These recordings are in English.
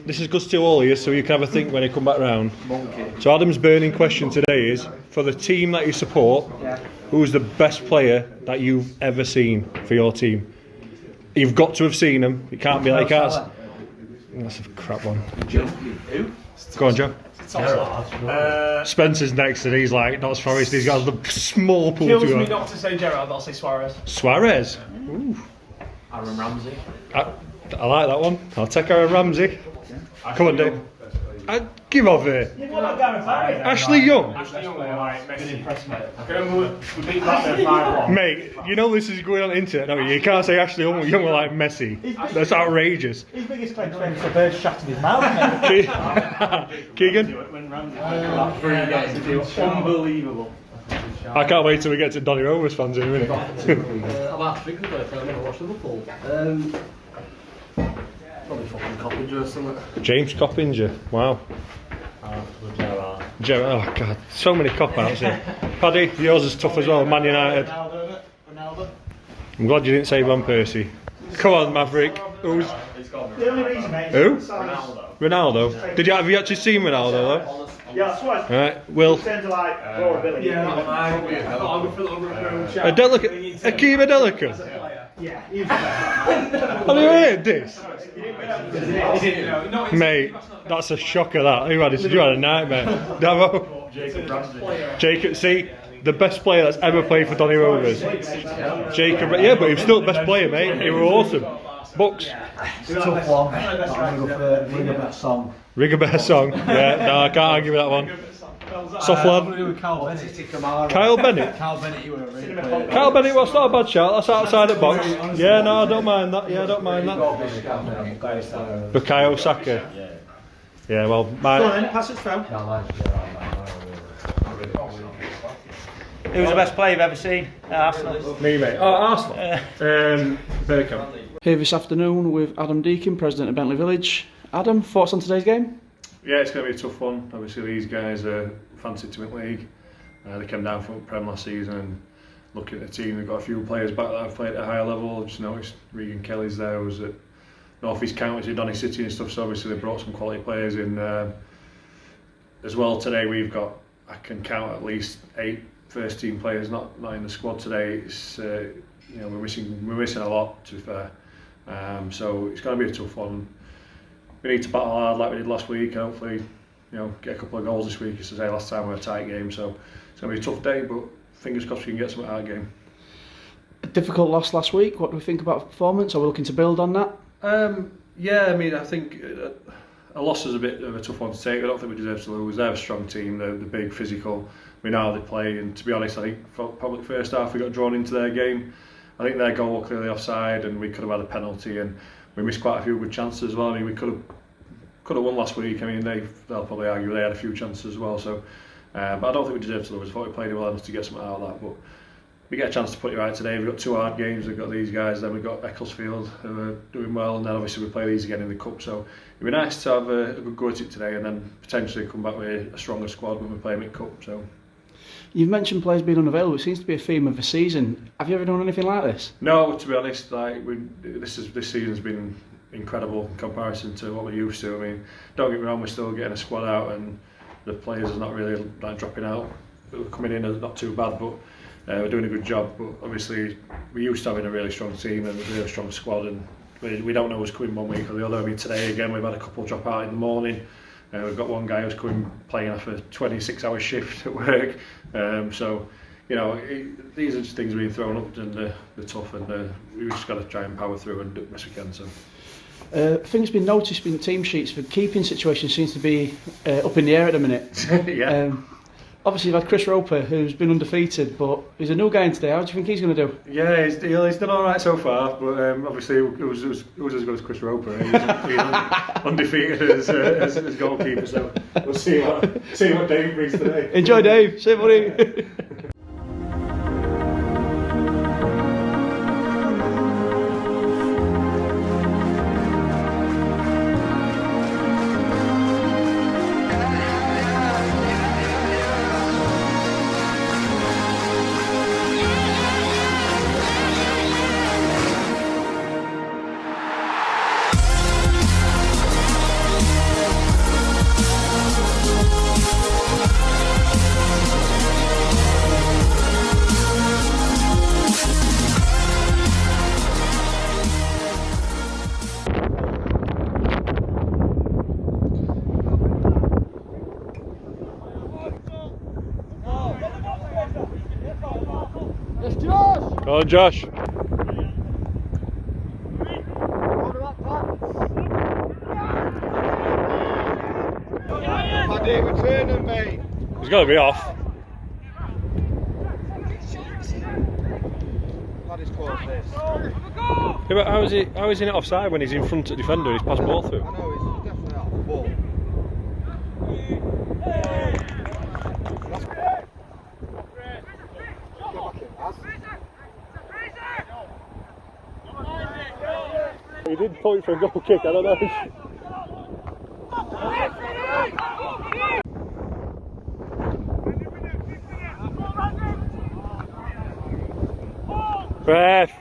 this is good still all here, so you can have a think when you come back round. So Adam's burning question today is, for the team that you support, who's the best player that you've ever seen for your team? You've got to have seen him. It can't be like us. That's a crap one. Who? Go on, Joe. Spencer's next, and he's like, not as Forest. He's got the small pool Kills to go. me not to say Gerrard, but I'll say Suarez. Suarez. Ooh. Aaron Ramsey. I like that one. I'll take Aaron Ramsey. Come on, Dave. Give off it. Ashley Young. Ashley Young, we beat that there 5-1. Mate, you know this is going on the internet, don't you? You can't say Ashley Young were like Messi. That's outrageous. His biggest claim to fame is the bird shutting his mouth, mate. Keegan? When Ramsey unbelievable. I can't wait till we get to Donny Rovers fans in a minute. I'm half thinking about it, I've never watched Liverpool. Probably fucking Coppinger or something. James Coppinger, wow. Oh god, so many cop-outs here. Paddy, yours is tough as well, Man United. Ronaldo. I'm glad you didn't say Van Persie. Come on, Maverick. Who's... The only reason, mate. Who? Ronaldo. Ronaldo. Have you actually seen Ronaldo though? Yeah, that's what. Alright, Will. In terms of like raw ability. Akeem Adelica. Yeah, he was the best. Have you heard this? Mate, that's a shocker that. You had a nightmare. Davo. Jacob, see, the best player that's ever played for Donny Rovers. Jacob, yeah, but he was still the best player, mate. He was awesome. Bucks. Tough one. I'm going to go for Rigobert Song. Rigobert Song. Yeah, no, I can't argue with that one. Soft lad. Kyle Bennett. Kyle Bennett, you were a really player. Kyle Bennett, well, that's not a bad shout. That's outside the box. Yeah, no, I don't mind that. Yeah, I don't mind that. Bukayo Saka. Yeah, well, Go on then, pass it through. Who was the best player you've ever seen at Arsenal? Me, mate. Oh, Arsenal. Bergkamp. Here this afternoon with Adam Deakin, President of Bentley Village. Adam, thoughts on today's game? Yeah, it's going to be a tough one. Obviously, these guys are fancied to win league. They came down from Prem last season, and looking at the team, they've got a few players back that have played at a higher level. Just noticed Regan Kelly's there, who's at North East Counties, at Donny City and stuff. So obviously, they brought some quality players in as well. Today, we've got, I can count at least 8 first team players not in the squad today. It's we're missing a lot, to be fair. So it's going to be a tough one. We need to battle hard like we did last week, and hopefully, get a couple of goals this week. As I say, last time we had a tight game, so it's going to be a tough day. But fingers crossed we can get something out of the game. A difficult loss last week. What do we think about the performance? Are we looking to build on that? Yeah, I mean, I think a loss is a bit of a tough one to take. I don't think we deserve to lose. They're a strong team. They're big, physical. We know how they play, and to be honest, I think probably first half we got drawn into their game. I think their goal was clearly offside, and we could have had a penalty, and we missed quite a few good chances as well. I mean, we could have won last week. I mean, they'll probably argue they had a few chances as well. So, but I don't think we deserve to lose. I thought we played well enough to get something out of that. But we get a chance to put it right today. We've got 2 hard games. We've got these guys. Then we've got Ecclesfield who are doing well, and then obviously we play these again in the cup. So it'd be nice to have a good go at it today, and then potentially come back with a stronger squad when we play Mid Cup. So. You've mentioned players being unavailable. It seems to be a theme of the season. Have you ever done anything like this? No, to be honest, this season's been incredible in comparison to what we're used to. I mean, don't get me wrong, we're still getting a squad out, and the players are not really dropping out. We're coming in as not too bad, but we're doing a good job. But obviously, we're used to having a really strong team and a really strong squad, and we don't know who's coming one week or the other. I mean, today again, we've had a couple drop out in the morning. We've got one guy who's playing off a 26-hour shift at work. So, these are just things being thrown up, and they're tough, and we've just got to try and power through and do the best we can. So. Things been noticed in the team sheets. The keeping situation seems to be up in the air at the minute. Yeah. Obviously, you've had Chris Roper, who's been undefeated, but he's a new guy in today. How do you think he's going to do? Yeah, he's done all right so far, but obviously it was as good as Chris Roper. He's undefeated as goalkeeper, so we'll see what Dave brings today. Enjoy, Dave. See you, buddy. on, Josh. He's got to be off. Yeah, but how is he not offside when he's in front of the defender? He's passed both through. I know, he's definitely off the ball. He did point for a goal kick, I don't know. Ref!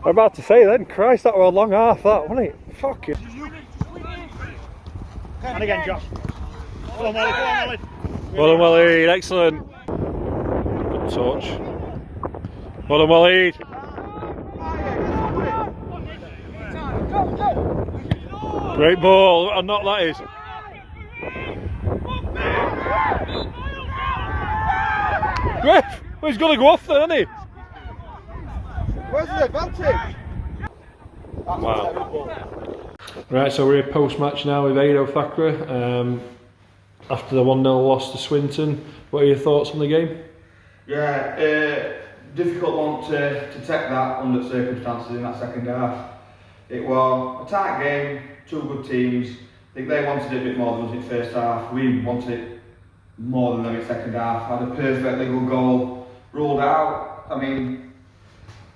I'm about to say then, Christ, that were a long half, that, wasn't it? Fuck it. And again, Josh. Go on, Wally, go on, Wally. Well done, Waleed, excellent. Good touch. Well done, Waleed. Great ball, and not that is. Ref! Well, he's got to go off there, hasn't he? Where's the advantage? Wow. Right, so we're post-match now with Ado Thakra. After the 1-0 loss to Swinton, what are your thoughts on the game? Yeah, difficult one to take that under circumstances in that second half. It was a tight game, two good teams. I think they wanted it a bit more than us in first half. We wanted it more than them in second half. Had a perfectly good goal ruled out. I mean,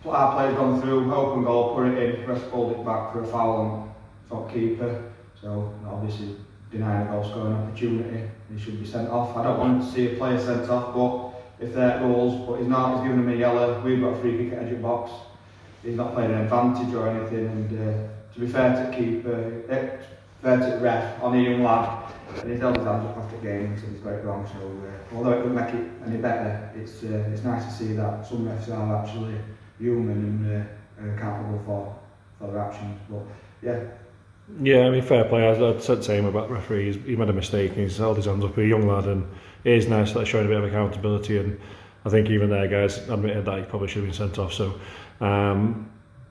our players gone through, open goal, put it in, ref pulled it back for a foul on top keeper. So obviously denying a goal scoring opportunity, he should be sent off. I don't want to see a player sent off, but if they're rules, but he's not, he's giving him a yellow. We've got a free kick at edge of box. He's not playing an advantage or anything, and to be fair to the keeper, fair to the ref on a young lad, and he's held his hands up after the game and said he's got it wrong. So although it doesn't make it any better, it's nice to see that some refs are actually human and accountable for their actions. But yeah. Yeah, I mean, fair play. I'd said the same about the referee. He made a mistake and he's held his hands up. He's a young lad, and it is nice that they're showing a bit of accountability. And I think even their guys admitted that he probably should have been sent off. So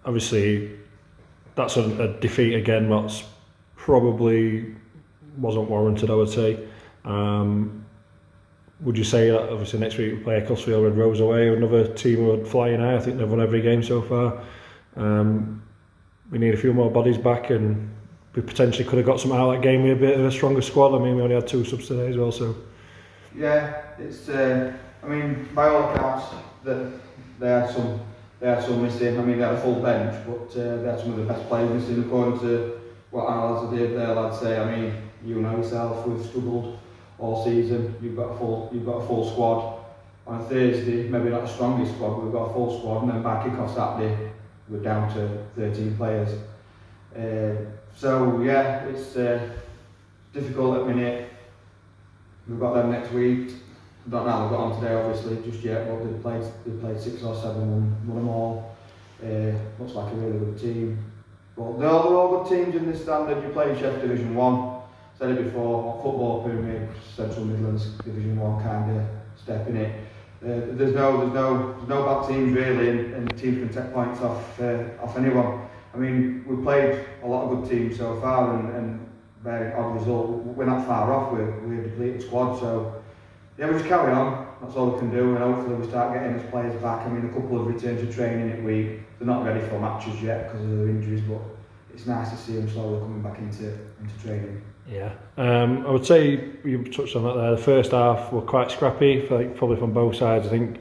obviously, that's a defeat again. That's probably wasn't warranted, I would say. Would you say that obviously next week we play Ecclesfield with Rose away, another team who are flying high? I think they've won every game so far. We need a few more bodies back, and we potentially could have got some out of that game with a bit of a stronger squad. I mean, we only had 2 subs today as well, so. Yeah, it's. I mean, by all accounts, they had some missing. I mean, they had a full bench, but they had some of the best players missing according to what our lads did. Their lads say. I mean, you know yourself, we've struggled all season. You've got a full squad. On a Thursday, maybe not the strongest squad, but we've got a full squad, and then by kick-off Saturday, we're down to 13 players. So yeah, it's difficult at the minute. We've got them next week. I don't know how they've got on today, obviously, just yet, but they played 6 or 7, won them all. Looks like a really good team. But they're all good teams in this standard. You play in Sheffield Division 1. Said it before, football pyramid, Central Midlands Division 1 kind of step in it. There's no bad teams really, and teams can take points off anyone. I mean, we've played a lot of good teams so far, and very odd result. We're not far off. We're a depleted squad, so yeah, we just carry on. That's all we can do, and hopefully we start getting those players back. I mean, a couple of returns to training in a week. They're not ready for matches yet because of their injuries, but it's nice to see them slowly coming back into training. Yeah, I would say you touched on that there. The first half were quite scrappy, probably from both sides. I think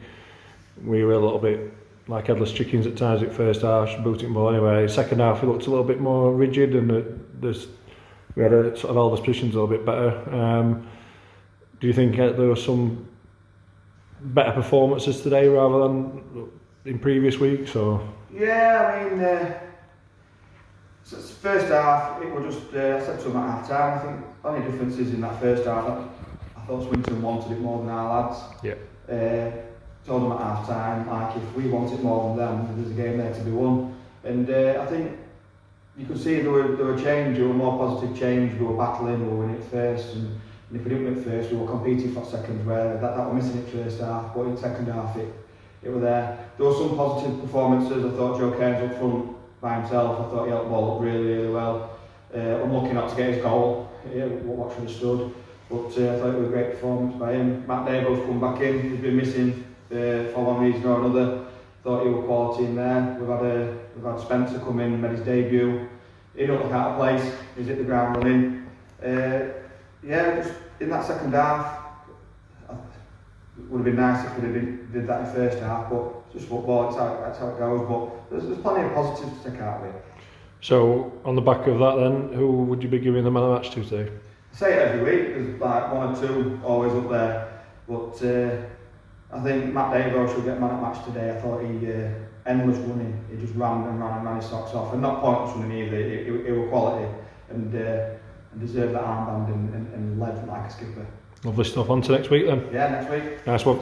we were a little bit like headless chickens at times at first half, booting ball anyway. Second half, we looked a little bit more rigid, and we had sort of all the positions a little bit better. Do you think there were some better performances today rather than in previous weeks? Or yeah, I mean. So first half, it was just, I said to them at half time, I think the only difference is in that first half, I thought Swinton wanted it more than our lads. Yeah. Told them at half time, like if we want it more than them, there's a game there to be won. And I think you could see there were change, there were more positive change. We were battling, we were winning it first, and if we didn't win it first, we were competing for seconds. Where that was missing it first half, but in second half it were there. There were some positive performances. I thought Joe Cairns up front by himself. I thought he held the ball up really well. Unlucky not to get his goal. What should have stood. But I thought it was a great performance by him. Matt Davo's come back in. He's been missing for one reason or another. Thought he was quality in there. We've had Spencer come in and made his debut. He don't look out of place. He's hit the ground running. Just in that second half, it would have been nice if we did that in the first half, but it's just football, that's how it goes. But there's plenty of positives to take out of it. So, on the back of that then, who would you be giving the man of the match to today? I say it every week, there's like one or two always up there, but I think Matt Davo should get man of the match today. I thought he endless running, he just ran his socks off, and not pointless running either, it was quality, and deserved that armband and led like a skipper. Lovely stuff. On to next week then. Yeah, next week. Nice one.